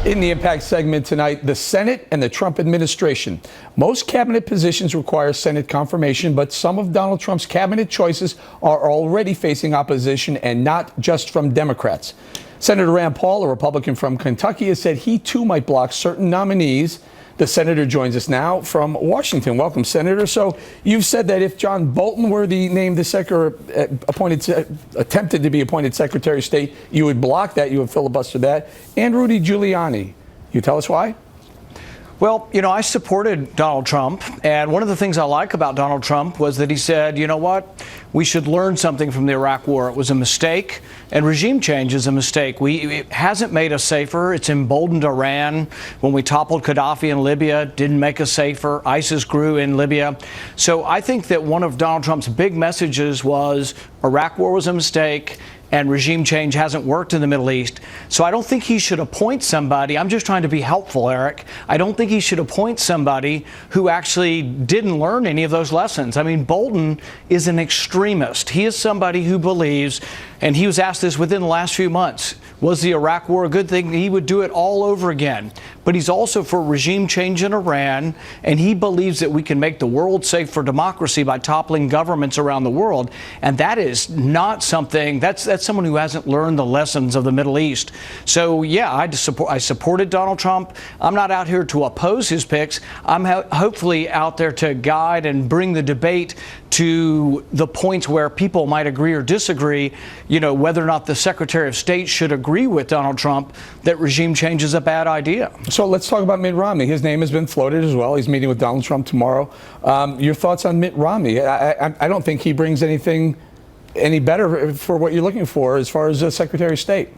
In the Impact segment tonight, the Senate and the Trump administration. Most cabinet positions require Senate confirmation, but some of Donald Trump's cabinet choices are already facing opposition, and not just from Democrats. Senator Rand Paul, a Republican from Kentucky, has said he too might block certain nominees. The senator joins us now from Washington. Welcome, Senator. So you've said that if John Bolton were named attempted to be appointed Secretary of State, you would block that, you would filibuster that. And Rudy Giuliani. You tell us why? Well, you know, I supported Donald Trump, and one of the things I like about Donald Trump was that he said, you know what, we should learn something from the Iraq War. It was a mistake, and regime change is a mistake. It hasn't made us safer. It's emboldened Iran. When we toppled Gaddafi in Libya, didn't make us safer. ISIS grew in Libya. So I think that one of Donald Trump's big messages was Iraq War was a mistake, and regime change hasn't worked in the Middle East. So I don't think he should appoint somebody. I'm just trying to be helpful, Eric. I don't think he should appoint somebody who actually didn't learn any of those lessons. I mean, Bolton is an extremist. He is somebody who believes, and he was asked this within the last few months, was the Iraq War a good thing? He would do it all over again. But he's also for regime change in Iran, and he believes that we can make the world safe for democracy by toppling governments around the world. And that is not something, that's someone who hasn't learned the lessons of the Middle East. So, yeah, I supported Donald Trump. I'm not out here to oppose his picks. I'm hopefully out there to guide and bring the debate to the points where people might agree or disagree, you know, whether or not the Secretary of State should agree with Donald Trump that regime change is a bad idea. So let's talk about Mitt Romney. His name has been floated as well. He's meeting with Donald Trump tomorrow. Your thoughts on Mitt Romney? I don't think he brings anything any better for what you're looking for as far as Secretary of State.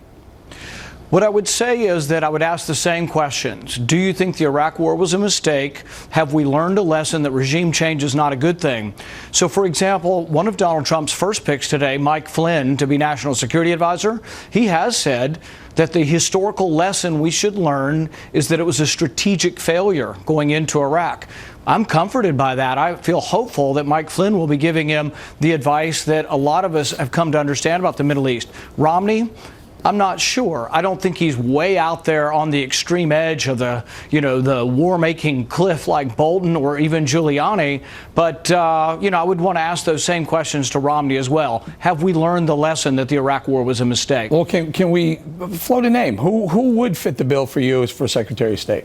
What I would say is that I would ask the same questions. Do you think the Iraq War was a mistake? Have we learned a lesson that regime change is not a good thing? So, for example, one of Donald Trump's first picks today, Mike Flynn, to be National Security Advisor, he has said that the historical lesson we should learn is that it was a strategic failure going into Iraq. I'm comforted by that. I feel hopeful that Mike Flynn will be giving him the advice that a lot of us have come to understand about the Middle East. Romney, I'm not sure. I don't think he's way out there on the extreme edge of the, you know, the war-making cliff like Bolton or even Giuliani. But, you know, I would want to ask those same questions to Romney as well. Have we learned the lesson that the Iraq War was a mistake? Well, can we float a name? Who would fit the bill for you as for Secretary of State?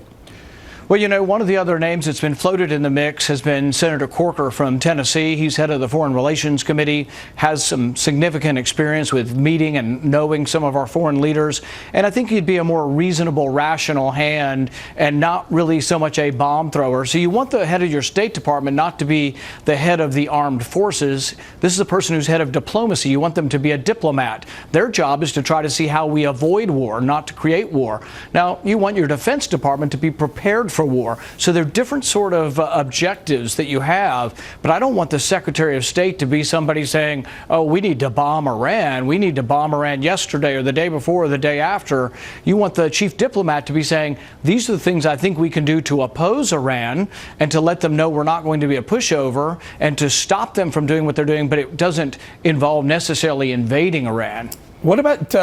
Well, you know, one of the other names that's been floated in the mix has been Senator Corker from Tennessee. He's head of the Foreign Relations Committee, has some significant experience with meeting and knowing some of our foreign leaders. And I think he'd be a more reasonable, rational hand and not really so much a bomb thrower. So you want the head of your State Department not to be the head of the armed forces. This is a person who's head of diplomacy. You want them to be a diplomat. Their job is to try to see how we avoid war, not to create war. Now, you want your Defense Department to be prepared for war. So there are different sort of objectives that you have, but I don't want the Secretary of State to be somebody saying, oh, we need to bomb Iran. We need to bomb Iran yesterday or the day before or the day after. You want the chief diplomat to be saying, these are the things I think we can do to oppose Iran and to let them know we're not going to be a pushover and to stop them from doing what they're doing, but it doesn't involve necessarily invading Iran. What about,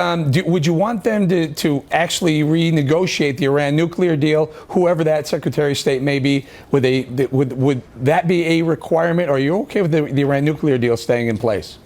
would you want them to actually renegotiate the Iran nuclear deal, whoever that Secretary of State may be? Would that be a requirement? Or are you okay with the Iran nuclear deal staying in place?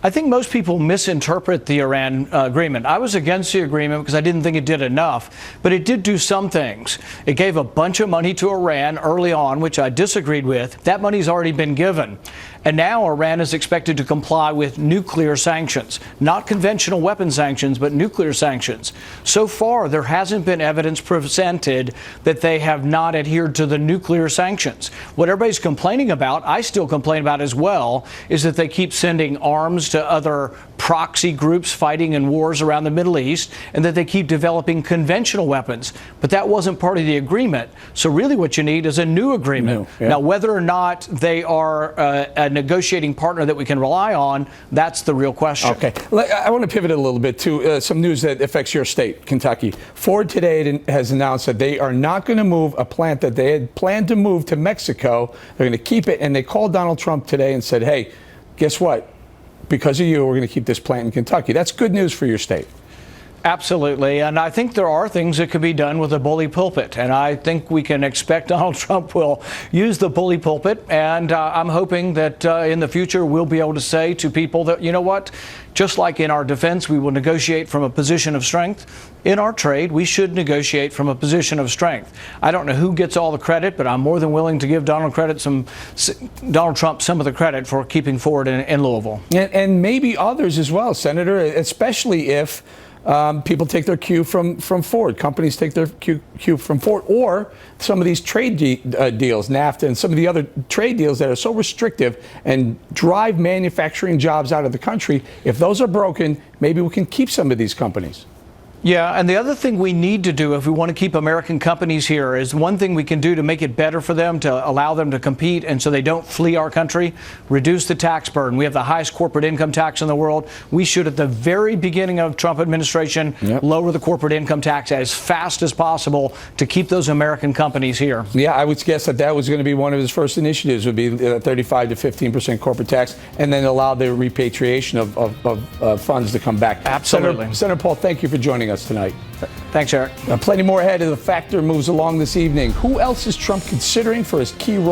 I think most people misinterpret the Iran agreement. I was against the agreement because I didn't think it did enough, but it did do some things. It gave a bunch of money to Iran early on, which I disagreed with. That money's already been given. And now Iran is expected to comply with nuclear sanctions, not conventional weapon sanctions, but nuclear sanctions. So far, there hasn't been evidence presented that they have not adhered to the nuclear sanctions. What everybody's complaining about, I still complain about as well, is that they keep sending arms to other proxy groups fighting in wars around the Middle East, and that they keep developing conventional weapons. But that wasn't part of the agreement. So really what you need is a new agreement. Now, whether or not they are a negotiating partner that we can rely on, that's the real question. Okay. I want to pivot a little bit to some news that affects your state, Kentucky. Ford today has announced that they are not going to move a plant that they had planned to move to Mexico. They're going to keep it, and they called Donald Trump today and said, hey, guess what? Because of you, we're going to keep this plant in Kentucky. That's good news for your state. Absolutely, and I think there are things that could be done with a bully pulpit, and I think we can expect Donald Trump will use the bully pulpit, and I'm hoping that in the future we'll be able to say to people that, you know what, just like in our defense, we will negotiate from a position of strength. In our trade, we should negotiate from a position of strength. I don't know who gets all the credit, but I'm more than willing to give Donald Trump some of the credit for keeping forward in Louisville. And maybe others as well, Senator, especially if people take their cue from Ford. Companies take their cue from Ford, or some of these trade deals, NAFTA, and some of the other trade deals that are so restrictive and drive manufacturing jobs out of the country. If those are broken, maybe we can keep some of these companies. Yeah, and the other thing we need to do if we want to keep American companies here is one thing we can do to make it better for them, to allow them to compete and so they don't flee our country, reduce the tax burden. We have the highest corporate income tax in the world. We should, at the very beginning of Trump administration, lower the corporate income tax as fast as possible to keep those American companies here. Yeah, I would guess that was going to be one of his first initiatives, would be 35 to 15% corporate tax, and then allow the repatriation of funds to come back. Absolutely. Senator Paul, thank you for joining us tonight. Thanks, Eric. Plenty more ahead as The Factor moves along this evening. Who else is Trump considering for his key role